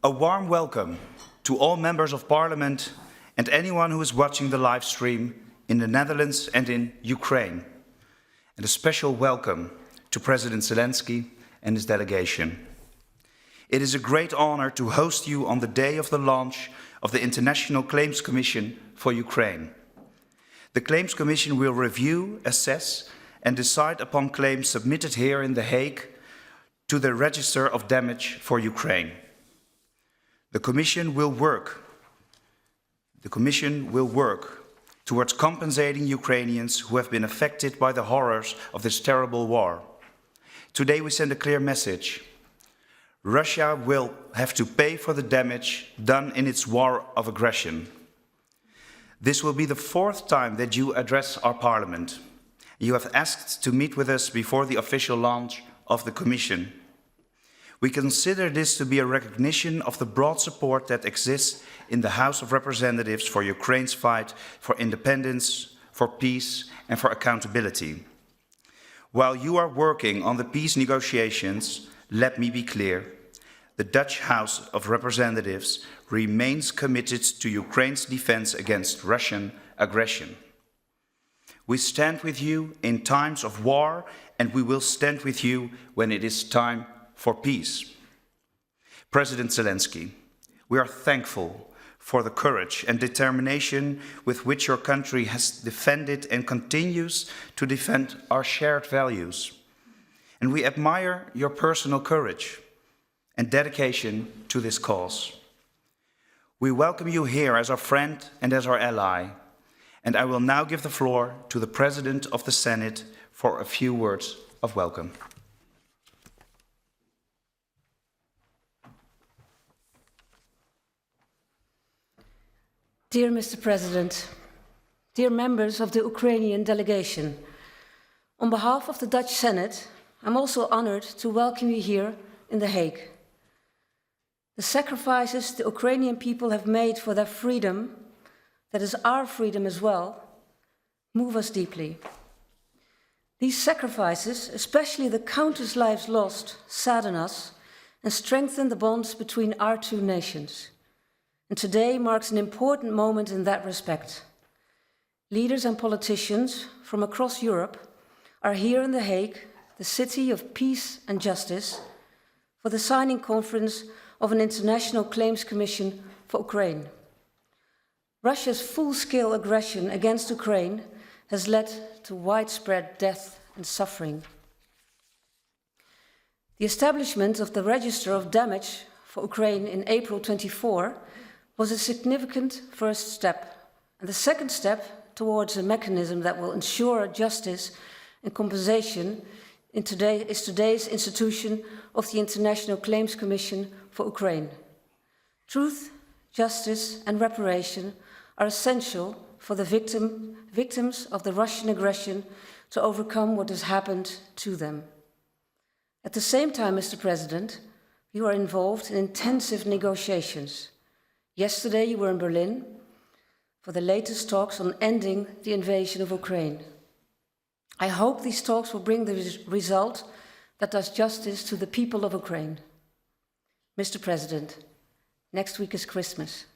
A warm welcome to all members of Parliament and anyone who is watching the live stream in the Netherlands and in Ukraine. And a special welcome to President Zelensky and his delegation. It is a great honor to host you on the day of the launch of the International Claims Commission for Ukraine. The Claims Commission will review, assess, and decide upon claims submitted here in The Hague to the Register of Damage for Ukraine. The Commission will work towards compensating Ukrainians who have been affected by the horrors of this terrible war. Today we send a clear message. Russia will have to pay for the damage done in its war of aggression. This will be the fourth time that you address our Parliament. You have asked to meet with us before the official launch of the Commission. We consider this to be a recognition of the broad support that exists in the House of Representatives for Ukraine's fight for independence, for peace, and for accountability. While you are working on the peace negotiations, let me be clear. The Dutch House of Representatives remains committed to Ukraine's defense against Russian aggression. We stand with you in times of war, and we will stand with you when it is time for peace. President Zelensky, we are thankful for the courage and determination with which your country has defended and continues to defend our shared values. And we admire your personal courage and dedication to this cause. We welcome you here as our friend and as our ally, and I will now give the floor to the President of the Senate for a few words of welcome. Dear Mr. President, dear members of the Ukrainian delegation, on behalf of the Dutch Senate, I'm also honored to welcome you here in The Hague. The sacrifices the Ukrainian people have made for their freedom, that is our freedom as well, move us deeply. These sacrifices, especially the countless lives lost, sadden us and strengthen the bonds between our two nations. And today marks an important moment in that respect. Leaders and politicians from across Europe are here in The Hague, the city of peace and justice, for the signing conference of an International Claims Commission for Ukraine. Russia's full-scale aggression against Ukraine has led to widespread death and suffering. The establishment of the Register of Damage for Ukraine in April 24 was a significant first step, and the second step towards a mechanism that will ensure justice and compensation is today's institution of the International Claims Commission for Ukraine. Truth, justice and reparation are essential for the victims of the Russian aggression to overcome what has happened to them. At the same time, Mr. President, you are involved in intensive negotiations. Yesterday you were in Berlin for the latest talks on ending the invasion of Ukraine. I hope these talks will bring the result that does justice to the people of Ukraine. Mr. President, next week is Christmas,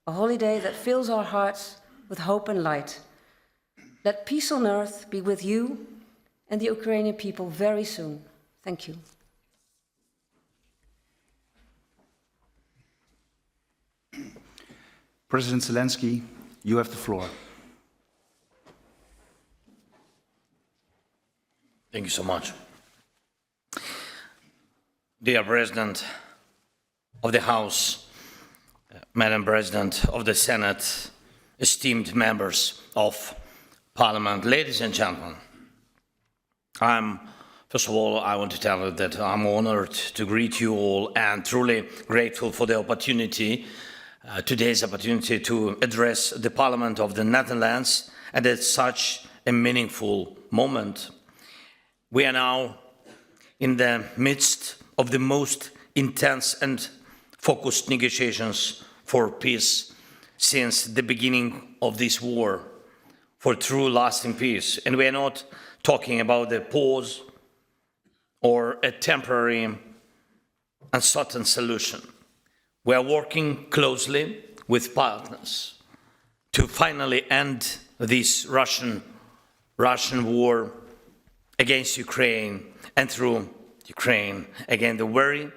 a holiday that fills our hearts with hope and light. Let peace on earth be with you and the Ukrainian people very soon. Thank you. President Zelensky, you have the floor. Thank you so much. Dear President of the House, Madam President of the Senate, esteemed members of Parliament, ladies and gentlemen, first of all, I want to tell you that I'm honored to greet you all and truly grateful for the opportunity, today's opportunity to address the Parliament of the Netherlands and at such a meaningful moment. We are now in the midst of the most intense and focused negotiations for peace since the beginning of this war, for true lasting peace. And we are not talking about a pause or a temporary uncertain solution. We are working closely with partners to finally end this Russian war against Ukraine and through Ukraine against the very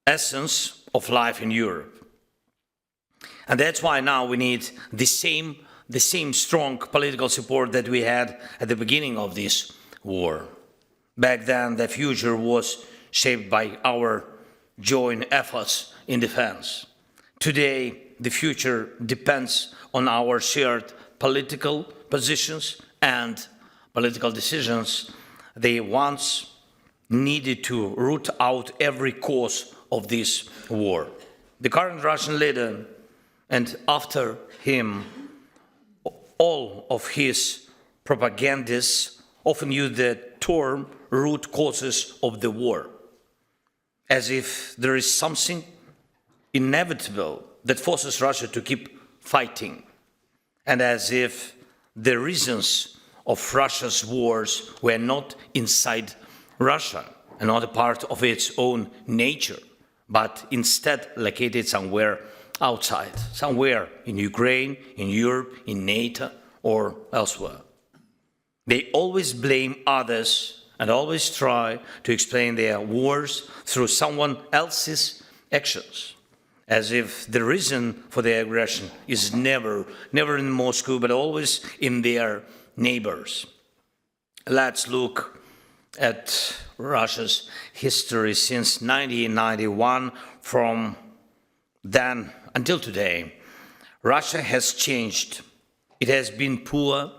essence of life in Europe. And that's why now we need the same strong political support that we had at the beginning of this war. Back then, the future was shaped by our joint efforts in defense. Today, the future depends on our shared political positions and political decisions. They once needed to root out every cause of this war. The current Russian leader, and after him, all of his propagandists often use the term root causes of the war, as if there is something inevitable that forces Russia to keep fighting, and as if the reasons of Russia's wars were not inside Russia and not a part of its own nature, but instead located somewhere outside, somewhere in Ukraine, in Europe, in NATO, or elsewhere. They always blame others and always try to explain their wars through someone else's actions, as if the reason for their aggression is never in Moscow, but always in their neighbors. Let's look at Russia's history since 1991. From then until today, Russia has changed. It has been poor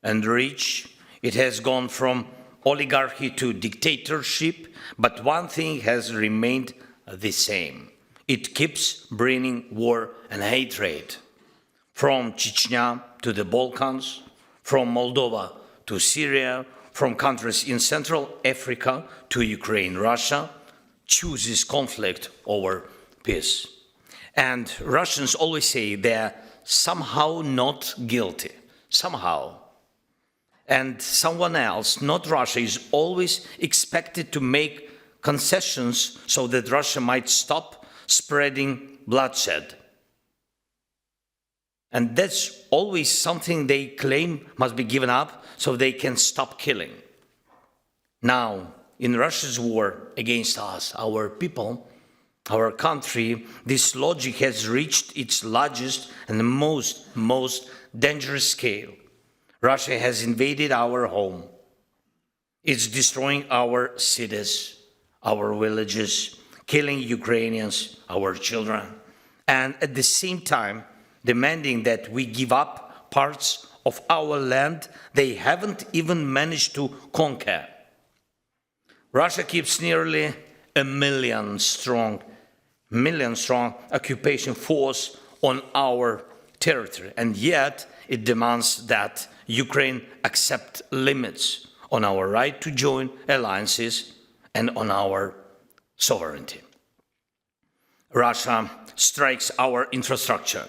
and rich. It has gone from oligarchy to dictatorship, but one thing has remained the same. It keeps bringing war and hatred. From Chechnya to the Balkans, from Moldova to Syria, from countries in Central Africa to Ukraine, Russia chooses conflict over peace. And Russians always say they're somehow not guilty, somehow. And someone else, not Russia, is always expected to make concessions so that Russia might stop spreading bloodshed. And that's always something they claim must be given up so they can stop killing. Now, in Russia's war against us, our people, our country, this logic has reached its largest and most dangerous scale. Russia has invaded our home. It's destroying our cities, our villages, killing Ukrainians, our children, and at the same time demanding that we give up parts of our land they haven't even managed to conquer. Russia keeps nearly a million strong occupation force on our territory, and yet it demands that Ukraine accept limits on our right to join alliances and on our sovereignty. Russia strikes our infrastructure,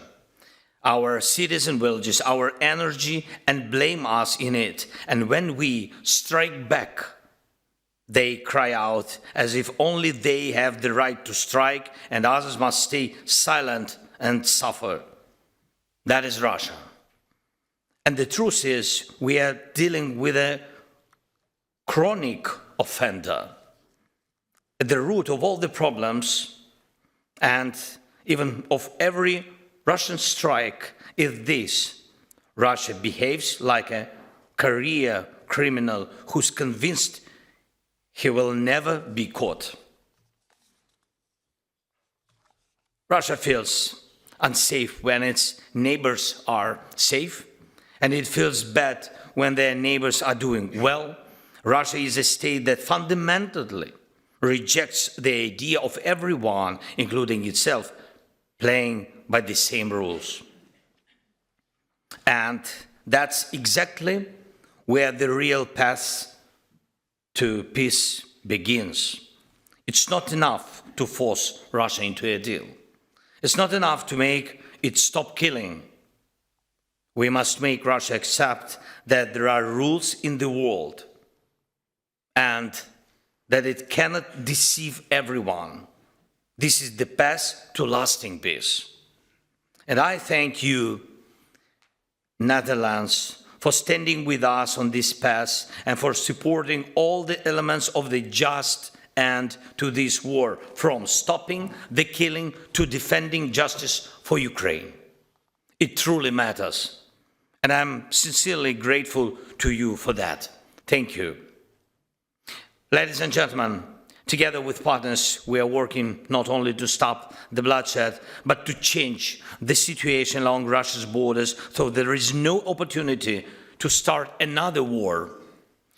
our cities and villages, our energy, and blame us in it. And when we strike back, they cry out as if only they have the right to strike and others must stay silent and suffer. That is Russia. And the truth is, we are dealing with a chronic offender. At the root of all the problems and even of every Russian strike is this: Russia behaves like a career criminal who's convinced he will never be caught. Russia feels unsafe when its neighbors are safe, and it feels bad when their neighbors are doing well. Russia is a state that fundamentally rejects the idea of everyone, including itself, playing by the same rules. And that's exactly where the real path to peace begins. It's not enough to force Russia into a deal. It's not enough to make it stop killing. We must make Russia accept that there are rules in the world and that it cannot deceive everyone. This is the path to lasting peace. And I thank you, Netherlands, for standing with us on this path and for supporting all the elements of the just end to this war, from stopping the killing to defending justice for Ukraine. It truly matters, and I'm sincerely grateful to you for that. Thank you. Ladies and gentlemen, together with partners, we are working not only to stop the bloodshed, but to change the situation along Russia's borders so there is no opportunity to start another war.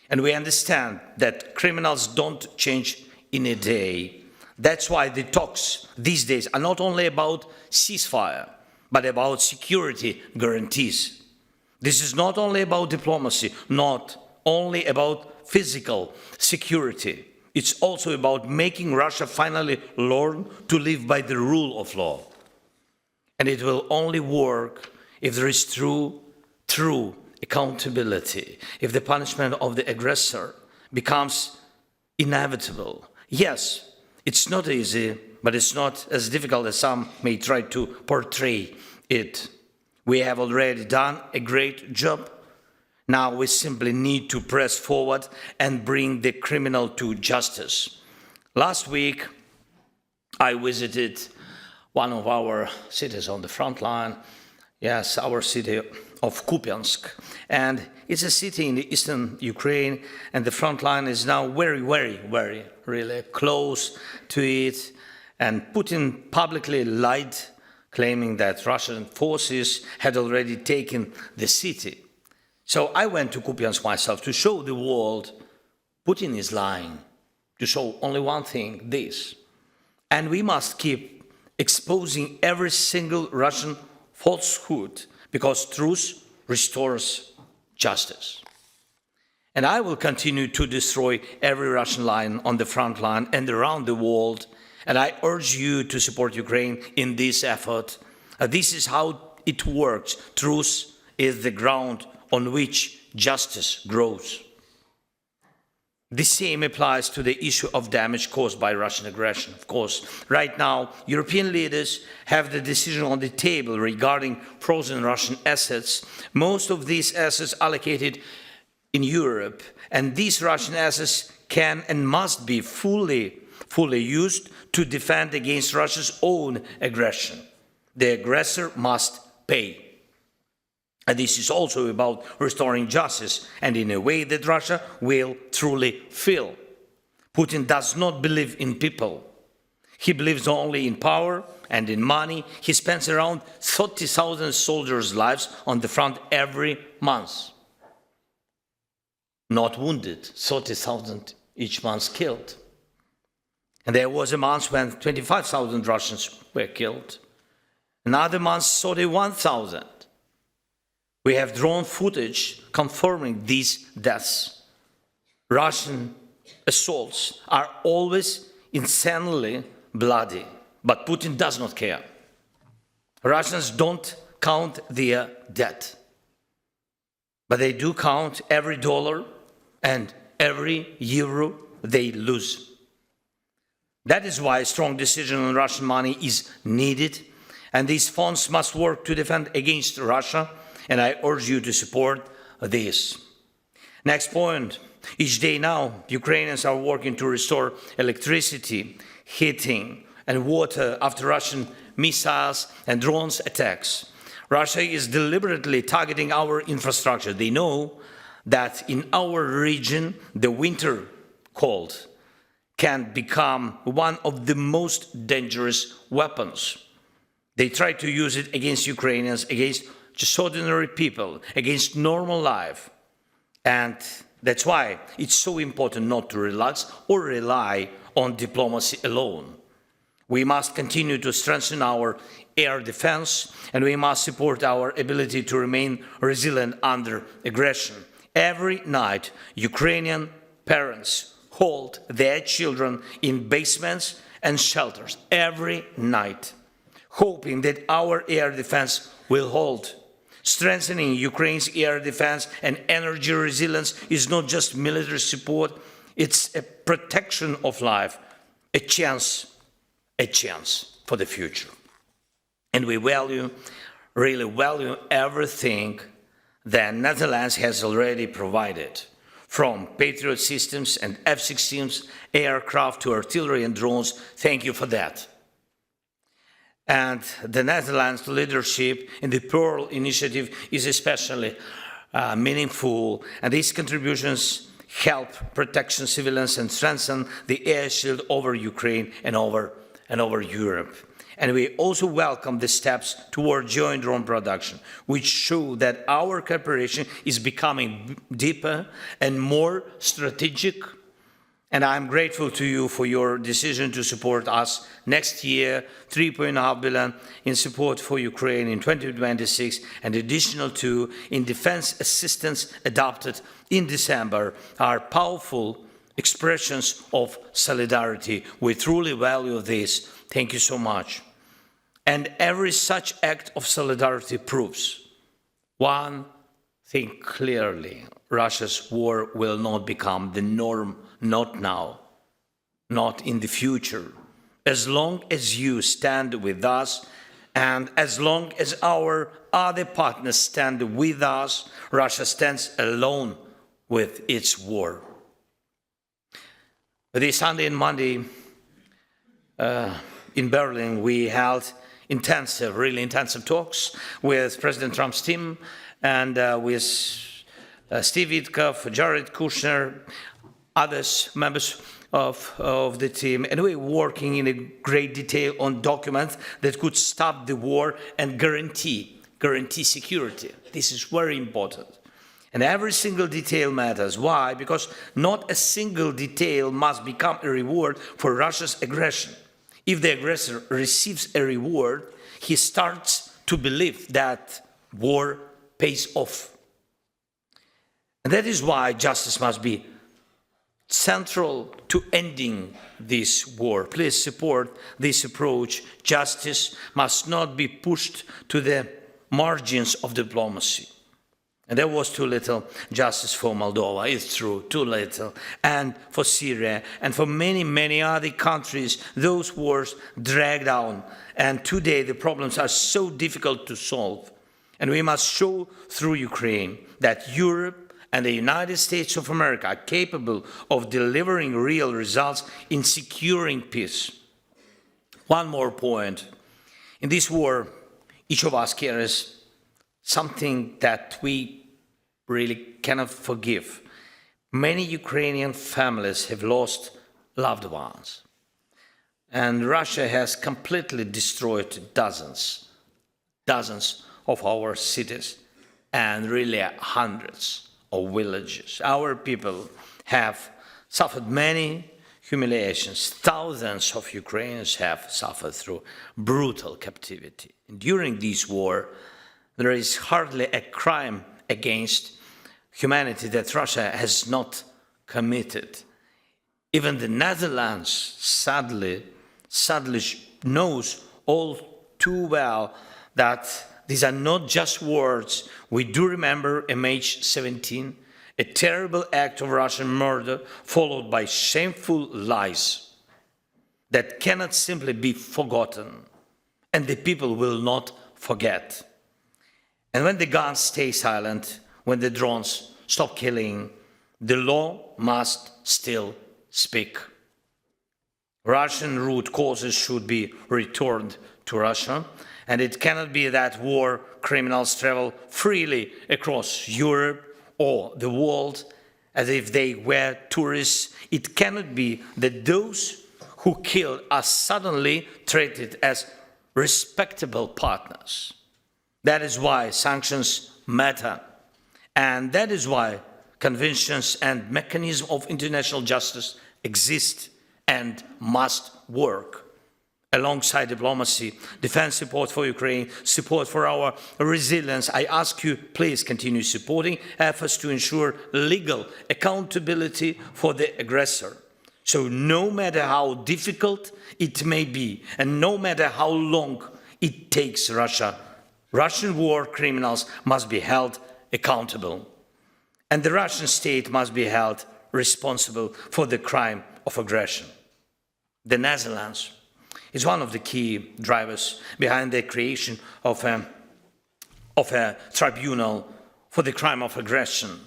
And we understand that criminals don't change in a day. That's why the talks these days are not only about ceasefire, but about security guarantees. This is not only about diplomacy, not only about physical security. It's also about making Russia finally learn to live by the rule of law. And it will only work if there is true accountability, if the punishment of the aggressor becomes inevitable. Yes, it's not easy, but it's not as difficult as some may try to portray it. We have already done a great job. Now we simply need to press forward and bring the criminal to justice. Last week, I visited one of our cities on the front line, yes, our city of Kupiansk. And it's a city in the eastern Ukraine, and the front line is now very really close to it. And Putin publicly lied, claiming that Russian forces had already taken the city. So I went to Kupiansk myself to show the world Putin is lying, to show only one thing, this. And we must keep exposing every single Russian falsehood, because truth restores justice. And I will continue to destroy every Russian line on the front line and around the world. And I urge you to support Ukraine in this effort. This is how it works. Truth is the ground on which justice grows. The same applies to the issue of damage caused by Russian aggression, of course. Right now, European leaders have the decision on the table regarding frozen Russian assets. Most of these assets allocated in Europe, and these Russian assets can and must be fully used to defend against Russia's own aggression. The aggressor must pay. And this is also about restoring justice, and in a way that Russia will truly feel. Putin does not believe in people. He believes only in power and in money. He spends around 30,000 soldiers' lives on the front every month. Not wounded, 30,000 each month killed. And there was a month when 25,000 Russians were killed. Another month, 31,000. We have drone footage confirming these deaths. Russian assaults are always insanely bloody, but Putin does not care. Russians don't count their dead, but they do count every dollar and every euro they lose. That is why a strong decision on Russian money is needed, and these funds must work to defend against Russia. And I urge you to support this. Next point. Each day now, Ukrainians are working to restore electricity, heating, and water after Russian missiles and drones attacks. Russia is deliberately targeting our infrastructure. They know that in our region, the winter cold can become one of the most dangerous weapons. They try to use it against Ukrainians, against just ordinary people, against normal life. And that's why it's so important not to relax or rely on diplomacy alone. We must continue to strengthen our air defense, and we must support our ability to remain resilient under aggression. Every night, Ukrainian parents hold their children in basements and shelters, every night, hoping that our air defense will hold. Strengthening Ukraine's air defense and energy resilience is not just military support, it's a protection of life, a chance a chance for the future. And we really value everything that Netherlands has already provided, from Patriot systems and F-16s, aircraft to artillery and drones. Thank you for that. And the Netherlands' leadership in the Pearl Initiative is especially meaningful, and these contributions help protect civilians and strengthen the air shield over Ukraine and over Europe. And we also welcome the steps toward joint drone production, which show that our cooperation is becoming deeper and more strategic. And I'm grateful to you for your decision to support us next year, 3.5 billion in support for Ukraine in 2026, and additional 2 in defense assistance adopted in December are powerful expressions of solidarity. We truly value this. Thank you so much. And every such act of solidarity proves one thing clearly: Russia's war will not become the norm, not now, not in the future. As long as you stand with us, and as long as our other partners stand with us, Russia stands alone with its war. This Sunday and Monday in Berlin, we held really intensive talks with President Trump's team and with Steve Witkoff, Jared Kushner, others, members of the team, and we're working in a great detail on documents that could stop the war and guarantee security. This is very important. And every single detail matters. Why? Because not a single detail must become a reward for Russia's aggression. If the aggressor receives a reward, he starts to believe that war pays off. And that is why justice must be central to ending this war. Please support this approach. Justice must not be pushed to the margins of diplomacy. And there was too little justice for Moldova, it's true, too little. And for Syria, and for many, many other countries, those wars dragged on. And today the problems are so difficult to solve. And we must show through Ukraine that Europe and the United States of America are capable of delivering real results in securing peace. One more point. In this war, each of us carries something that we really cannot forgive. Many Ukrainian families have lost loved ones. And Russia has completely destroyed dozens of our cities and really hundreds of villages. Our people have suffered many humiliations. Thousands of Ukrainians have suffered through brutal captivity. And during this war, there is hardly a crime against humanity that Russia has not committed. Even the Netherlands sadly knows all too well that these are not just words. We do remember MH17, a terrible act of Russian murder followed by shameful lies that cannot simply be forgotten, and the people will not forget. And when the guns stay silent, when the drones stop killing, the law must still speak. Russian root causes should be returned to Russia, and it cannot be that war criminals travel freely across Europe or the world as if they were tourists. It cannot be that those who killed are suddenly treated as respectable partners. That is why sanctions matter. And that is why conventions and mechanisms of international justice exist and must work. Alongside diplomacy, defense support for Ukraine, support for our resilience, I ask you, please continue supporting efforts to ensure legal accountability for the aggressor. So no matter how difficult it may be, and no matter how long it takes Russian war criminals must be held accountable. And the Russian state must be held responsible for the crime of aggression. The Netherlands is one of the key drivers behind the creation of a tribunal for the crime of aggression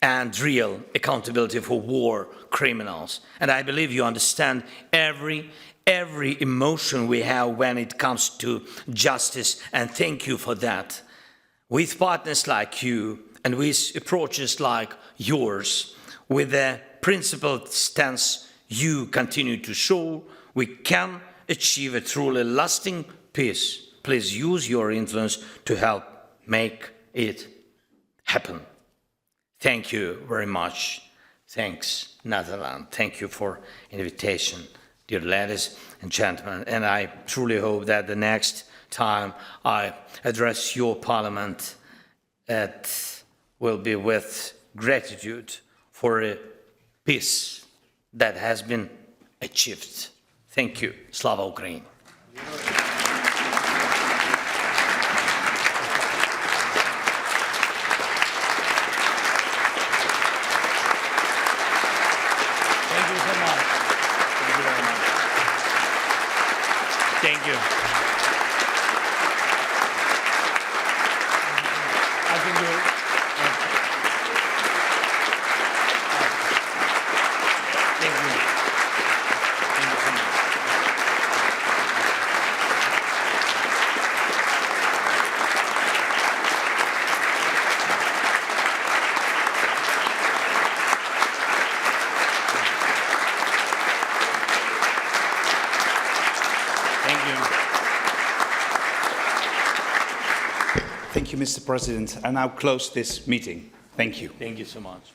and real accountability for war criminals. And I believe you understand every emotion we have when it comes to justice, and thank you for that. With partners like you and with approaches like yours, with the principled stance you continue to show, we can achieve a truly lasting peace. Please use your influence to help make it happen. Thank you very much. Thanks, Netherlands. Thank you for invitation, dear ladies and gentlemen. And I truly hope that the next time I address your parliament, it will be with gratitude for a peace that has been achieved. Thank you. Slava Ukraini. Thank you. I can do it. Thank you. Thank you so much. Thank you. Thank you, Mr. President. I now close this meeting. Thank you. Thank you so much.